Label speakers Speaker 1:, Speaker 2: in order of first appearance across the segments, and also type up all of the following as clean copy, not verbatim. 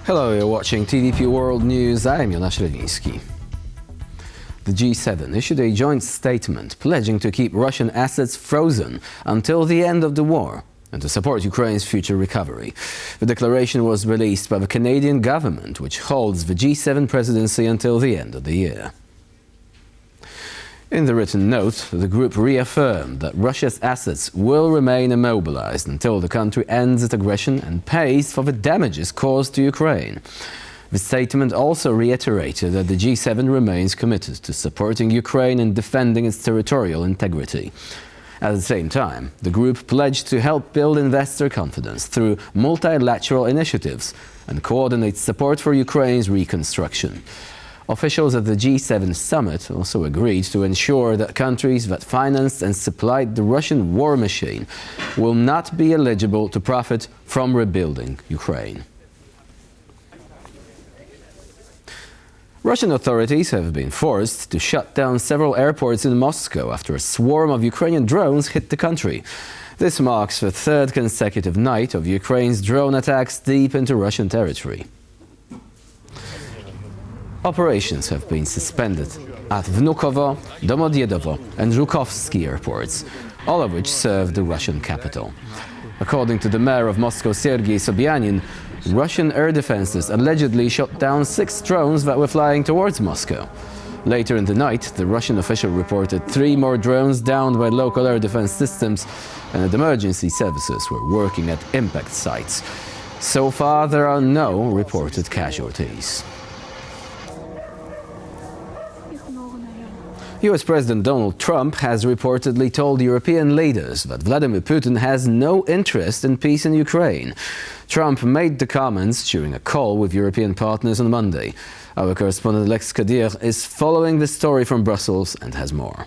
Speaker 1: Hello, you're watching TVP World News. I'm Jonasz Lewiński. The G7 issued a joint statement pledging to keep Russian assets frozen until the end of the war and to support Ukraine's future recovery. The declaration was released by the Canadian government, which holds the G7 presidency until the end of the year. In the written note, the group reaffirmed that Russia's assets will remain immobilized until the country ends its aggression and pays for the damages caused to Ukraine. The statement also reiterated that the G7 remains committed to supporting Ukraine and defending its territorial integrity. At the same time, the group pledged to help build investor confidence through multilateral initiatives and coordinate support for Ukraine's reconstruction. Officials at the G7 summit also agreed to ensure that countries that financed and supplied the Russian war machine will not be eligible to profit from rebuilding Ukraine. Russian authorities have been forced to shut down several airports in Moscow after a swarm of Ukrainian drones hit the country. This marks the third consecutive night of Ukraine's drone attacks deep into Russian territory. Operations have been suspended at Vnukovo, Domodyedovo and Zhukovsky airports, all of which serve the Russian capital. According to the mayor of Moscow, Sergei Sobyanin, Russian air defenses allegedly shot down 6 drones that were flying towards Moscow. Later in the night, the Russian official reported 3 more drones downed by local air defense systems and that emergency services were working at impact sites. So far, there are no reported casualties. US President Donald Trump has reportedly told European leaders that Vladimir Putin has no interest in peace in Ukraine. Trump made the comments during a call with European partners on Monday. Our correspondent Lex Kadir is following the story from Brussels and has more.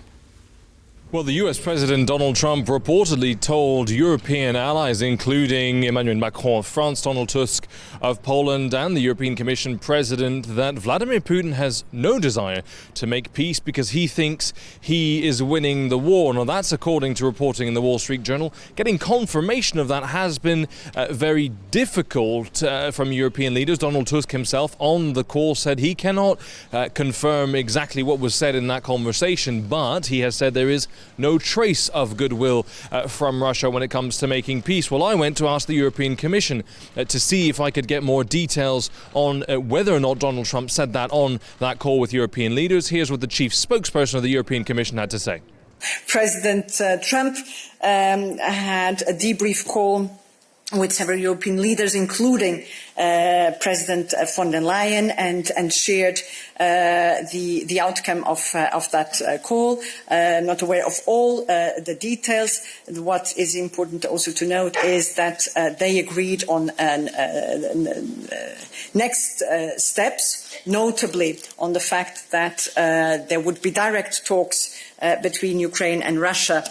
Speaker 2: Well, the US President Donald Trump reportedly told European allies, including Emmanuel Macron of France, Donald Tusk of Poland and the European Commission President, that Vladimir Putin has no desire to make peace because he thinks he is winning the war. Now, that's according to reporting in the Wall Street Journal. Getting confirmation of that has been very difficult from European leaders. Donald Tusk himself on the call said he cannot confirm exactly what was said in that conversation, but he has said there is no trace of goodwill from Russia when it comes to making peace. Well, I went to ask the European Commission to see if I could get more details on whether or not Donald Trump said that on that call with European leaders. Here's what the chief spokesperson of the European Commission had to say.
Speaker 3: President Trump had a debrief call with several European leaders, including President von der Leyen, and shared the outcome of that call. Not aware of all the details. What is important also to note is that they agreed on next steps, notably on the fact that there would be direct talks between Ukraine and Russia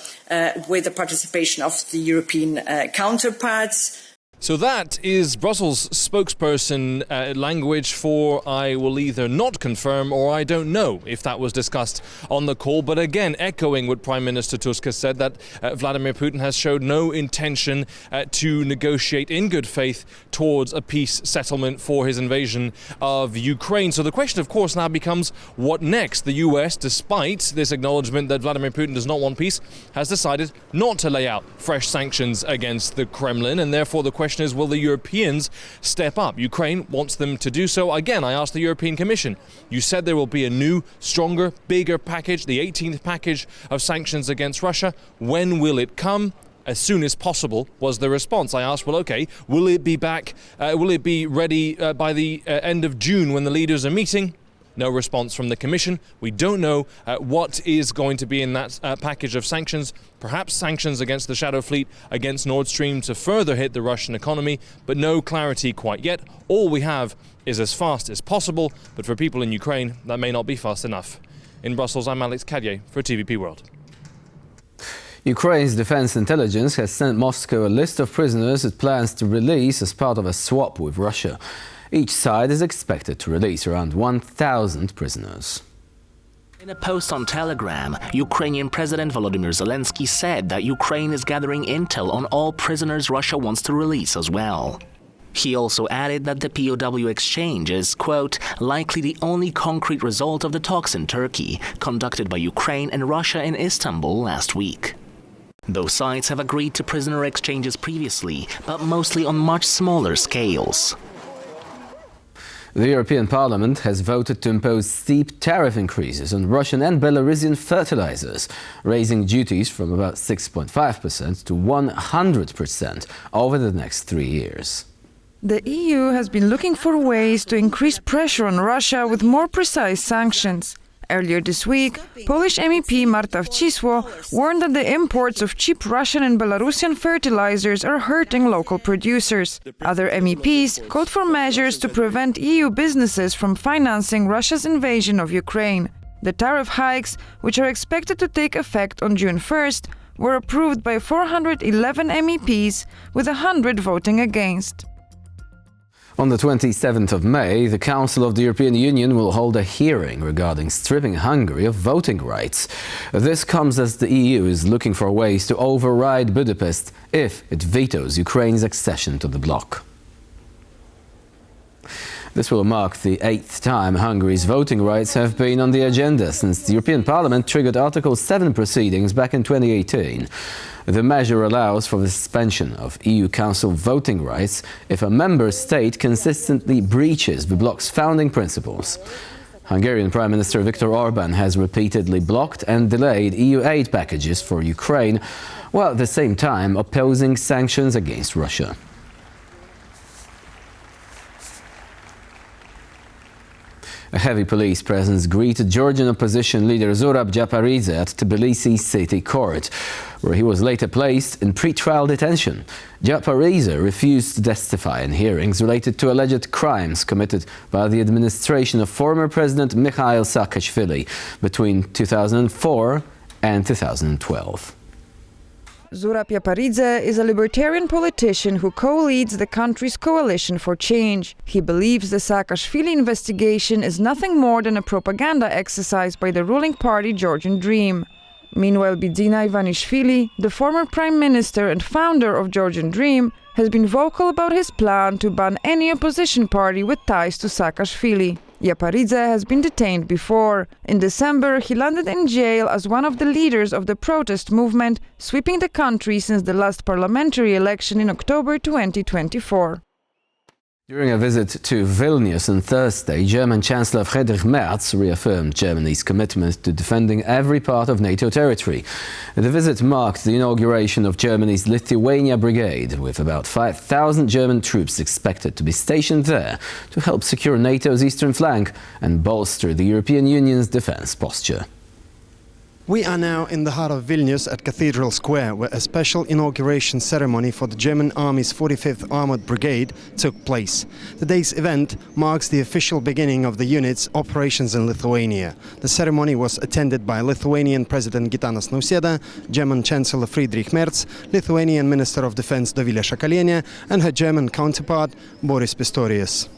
Speaker 3: with the participation of the European counterparts.
Speaker 2: So that is Brussels spokesperson language for I will either not confirm or I don't know if that was discussed on the call. But again, echoing what Prime Minister Tusk has said, that Vladimir Putin has showed no intention to negotiate in good faith towards a peace settlement for his invasion of Ukraine. So the question, of course, now becomes what next? The US, despite this acknowledgement that Vladimir Putin does not want peace, has decided not to lay out fresh sanctions against the Kremlin, and therefore the question is, will the Europeans step up? Ukraine wants them to do so. Again, I asked the European Commission. You said there will be a new, stronger, bigger package, the 18th package of sanctions against Russia. When will it come? As soon as possible was the response. I asked, well, okay, will it be back? Will it be ready by the end of June when the leaders are meeting? No response from the Commission. We don't know what is going to be in that package of sanctions. Perhaps sanctions against the Shadow Fleet, against Nord Stream to further hit the Russian economy, but no clarity quite yet. All we have is as fast as possible, but for people in Ukraine, that may not be fast enough. In Brussels, I'm Alex Cadye for TVP World.
Speaker 1: Ukraine's defense intelligence has sent Moscow a list of prisoners it plans to release as part of a swap with Russia. Each side is expected to release around 1,000 prisoners.
Speaker 4: In a post on Telegram, Ukrainian President Volodymyr Zelensky said that Ukraine is gathering intel on all prisoners Russia wants to release as well. He also added that the POW exchange is, quote, likely the only concrete result of the talks in Turkey, conducted by Ukraine and Russia in Istanbul last week. Both sides have agreed to prisoner exchanges previously, but mostly on much smaller scales.
Speaker 1: The European Parliament has voted to impose steep tariff increases on Russian and Belarusian fertilizers, raising duties from about 6.5% to 100% over the next 3 years.
Speaker 5: The EU has been looking for ways to increase pressure on Russia with more precise sanctions. Earlier this week, Polish MEP Marta Wcisło warned that the imports of cheap Russian and Belarusian fertilizers are hurting local producers. Other MEPs called for measures to prevent EU businesses from financing Russia's invasion of Ukraine. The tariff hikes, which are expected to take effect on June 1st, were approved by 411 MEPs, with 100 voting against.
Speaker 1: On the 27th of May, the Council of the European Union will hold a hearing regarding stripping Hungary of voting rights. This comes as the EU is looking for ways to override Budapest if it vetoes Ukraine's accession to the bloc. This will mark the 8th time Hungary's voting rights have been on the agenda since the European Parliament triggered Article 7 proceedings back in 2018. The measure allows for the suspension of EU Council voting rights if a member state consistently breaches the bloc's founding principles. Hungarian Prime Minister Viktor Orbán has repeatedly blocked and delayed EU aid packages for Ukraine, while at the same time opposing sanctions against Russia. A heavy police presence greeted Georgian opposition leader Zurab Japaridze at Tbilisi City Court, where he was later placed in pre-trial detention. Japaridze refused to testify in hearings related to alleged crimes committed by the administration of former President Mikhail Saakashvili between 2004 and 2012.
Speaker 5: Zurab Japaridze is a libertarian politician who co-leads the country's Coalition for Change. He believes the Saakashvili investigation is nothing more than a propaganda exercise by the ruling party Georgian Dream. Meanwhile, Bidzina Ivanishvili, the former prime minister and founder of Georgian Dream, has been vocal about his plan to ban any opposition party with ties to Saakashvili. Japaridze has been detained before. In December, he landed in jail as one of the leaders of the protest movement, sweeping the country since the last parliamentary election in October 2024.
Speaker 1: During a visit to Vilnius on Thursday, German Chancellor Friedrich Merz reaffirmed Germany's commitment to defending every part of NATO territory. The visit marked the inauguration of Germany's Lithuania Brigade, with about 5,000 German troops expected to be stationed there to help secure NATO's eastern flank and bolster the European Union's defense posture.
Speaker 6: We are now in the heart of Vilnius at Cathedral Square, where a special inauguration ceremony for the German Army's 45th Armored Brigade took place. Today's event marks the official beginning of the unit's operations in Lithuania. The ceremony was attended by Lithuanian President Gitanas Nausėda, German Chancellor Friedrich Merz, Lithuanian Minister of Defense Dovilė Šakalienė, and her German counterpart Boris Pistorius.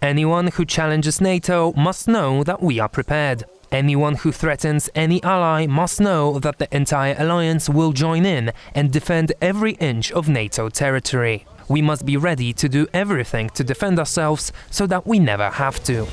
Speaker 7: Anyone who challenges NATO must know that we are prepared. Anyone who threatens any ally must know that the entire alliance will join in and defend every inch of NATO territory. We must be ready to do everything to defend ourselves so that we never have to.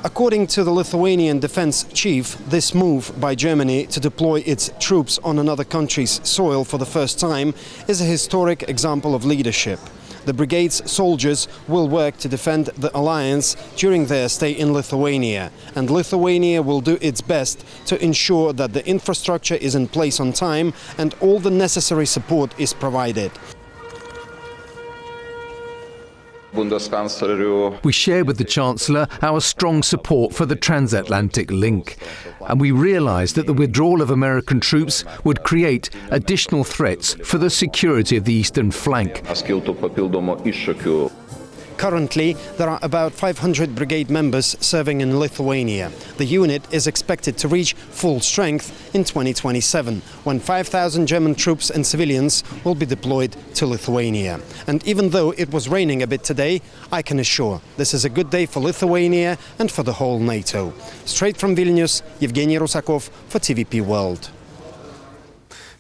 Speaker 6: According to the Lithuanian defense chief, this move by Germany to deploy its troops on another country's soil for the first time is a historic example of leadership. The brigade's soldiers will work to defend the alliance during their stay in Lithuania, and Lithuania will do its best to ensure that the infrastructure is in place on time and all the necessary support is provided.
Speaker 8: We share with the Chancellor our strong support for the transatlantic link, and we realised that the withdrawal of American troops would create additional threats for the security of the eastern flank.
Speaker 6: Currently, there are about 500 brigade members serving in Lithuania. The unit is expected to reach full strength in 2027, when 5,000 German troops and civilians will be deployed to Lithuania. And even though it was raining a bit today, I can assure this is a good day for Lithuania and for the whole NATO. Straight from Vilnius, Evgeny Rusakov for TVP World.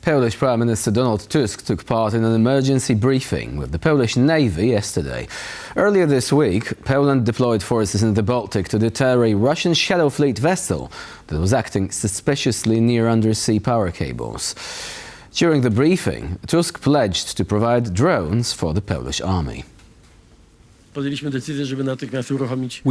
Speaker 1: Polish Prime Minister Donald Tusk took part in an emergency briefing with the Polish Navy yesterday. Earlier this week, Poland deployed forces in the Baltic to deter a Russian Shadow Fleet vessel that was acting suspiciously near undersea power cables. During the briefing, Tusk pledged to provide drones for the Polish army.
Speaker 8: We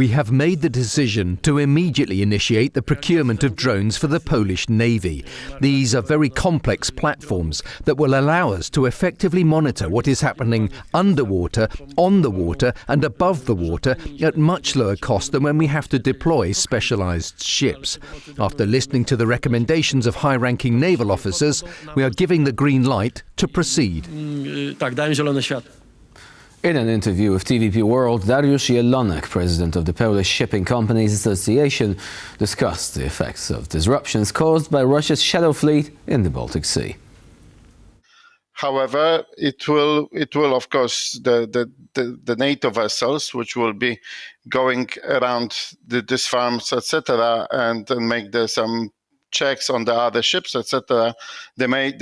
Speaker 8: have made the decision to immediately initiate the procurement of drones for the Polish Navy. These are very complex platforms that will allow us to effectively monitor what is happening underwater, on the water and above the water at much lower cost than when we have to deploy specialized ships. After listening to the recommendations of high-ranking naval officers, we are giving the green light to proceed.
Speaker 1: In an interview with TVP World, Dariusz Jelonek, president of the Polish Shipping Companies Association, discussed the effects of disruptions caused by Russia's Shadow Fleet in the Baltic Sea.
Speaker 9: However, it will of course the NATO vessels, which will be going around these farms, etc., and make some checks on the other ships, etc. They may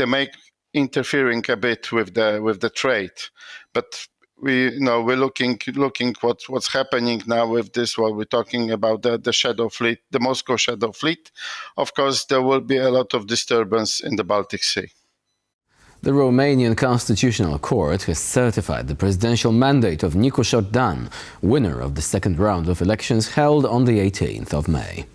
Speaker 9: interfering a bit with the trade, but we're looking what's happening now with this. While we're talking about the Shadow Fleet, the Moscow Shadow Fleet, of course there will be a lot of disturbance in the Baltic Sea.
Speaker 1: The Romanian Constitutional Court has certified the presidential mandate of Nicu Șordan, winner of the second round of elections held on the 18th of May.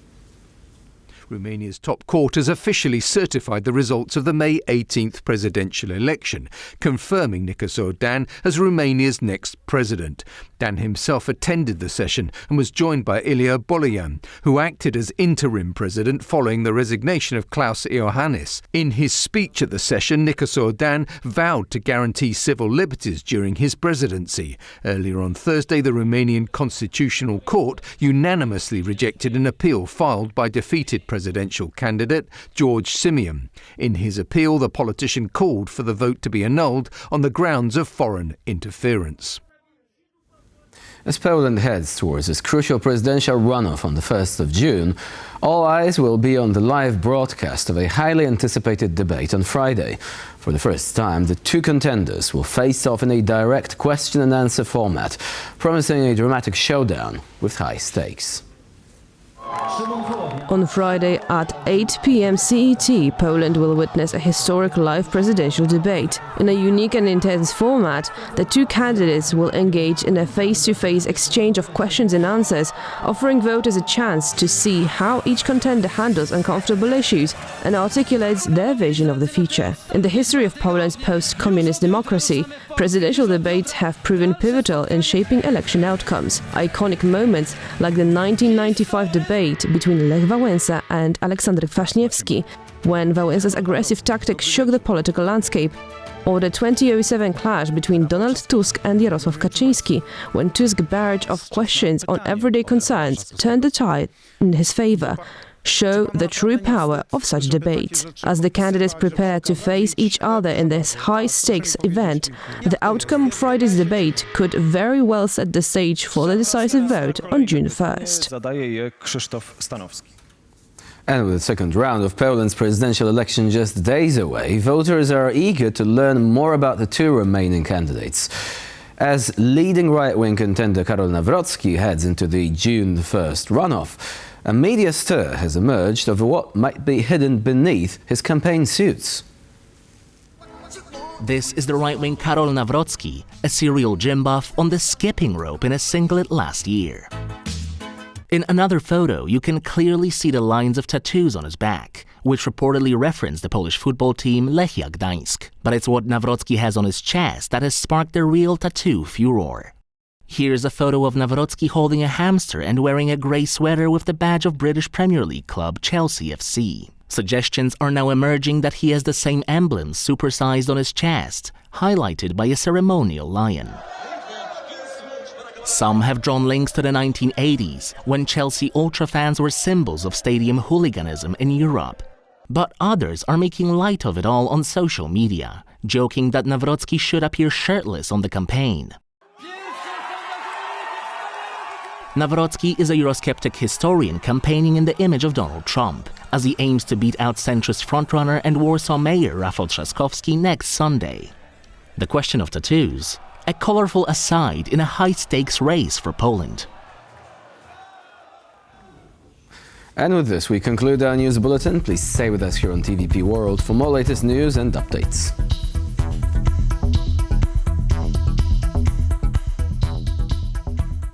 Speaker 8: Romania's top court has officially certified the results of the May 18th presidential election, confirming Nicu Șordan as Romania's next president. Dan himself attended the session and was joined by Ilie Boloyan, who acted as interim president following the resignation of Klaus Iohannis. In his speech at the session, Nicu Șordan vowed to guarantee civil liberties during his presidency. Earlier on Thursday, the Romanian Constitutional Court unanimously rejected an appeal filed by defeated presidential candidate George Simion. In his appeal, the politician called for the vote to be annulled on the grounds of foreign interference.
Speaker 1: As Poland heads towards its crucial presidential runoff on the 1st of June, all eyes will be on the live broadcast of a highly anticipated debate on Friday. For the first time, the two contenders will face off in a direct question and answer format, promising a dramatic showdown with high stakes.
Speaker 10: On Friday at 8 p.m. CET, Poland will witness a historic live presidential debate. In a unique and intense format, the two candidates will engage in a face-to-face exchange of questions and answers, offering voters a chance to see how each contender handles uncomfortable issues and articulates their vision of the future. In the history of Poland's post-communist democracy, presidential debates have proven pivotal in shaping election outcomes. Iconic moments like the 1995 debate between Lech Wałęsa and Aleksander Kwaśniewski, when Wałęsa's aggressive tactics shook the political landscape, or the 2007 clash between Donald Tusk and Jarosław Kaczyński, when Tusk's barrage of questions on everyday concerns turned the tide in his favor, show the true power of such debates. As the candidates prepare to face each other in this high-stakes event, the outcome of Friday's debate could very well set the stage for the decisive vote on June 1st.
Speaker 1: And with the second round of Poland's presidential election just days away, voters are eager to learn more about the two remaining candidates. As leading right-wing contender Karol Nawrocki heads into the June 1st runoff, a media stir has emerged over what might be hidden beneath his campaign suits.
Speaker 4: This is the right-wing Karol Nawrocki, a serial gym buff on the skipping rope in a singlet last year. In another photo, you can clearly see the lines of tattoos on his back, which reportedly reference the Polish football team Lechia Gdańsk. But it's what Nawrocki has on his chest that has sparked the real tattoo furor. Here's a photo of Nawrocki holding a hamster and wearing a grey sweater with the badge of British Premier League club Chelsea FC. Suggestions are now emerging that he has the same emblem supersized on his chest, highlighted by a ceremonial lion. Some have drawn links to the 1980s, when Chelsea ultra fans were symbols of stadium hooliganism in Europe. But others are making light of it all on social media, joking that Nawrocki should appear shirtless on the campaign. Nawrocki is a Eurosceptic historian campaigning in the image of Donald Trump, as he aims to beat out centrist frontrunner and Warsaw mayor Rafał Trzaskowski next Sunday. The question of tattoos, a colourful aside in a high-stakes race for Poland.
Speaker 1: And with this, we conclude our news bulletin. Please stay with us here on TVP World for more latest news and updates.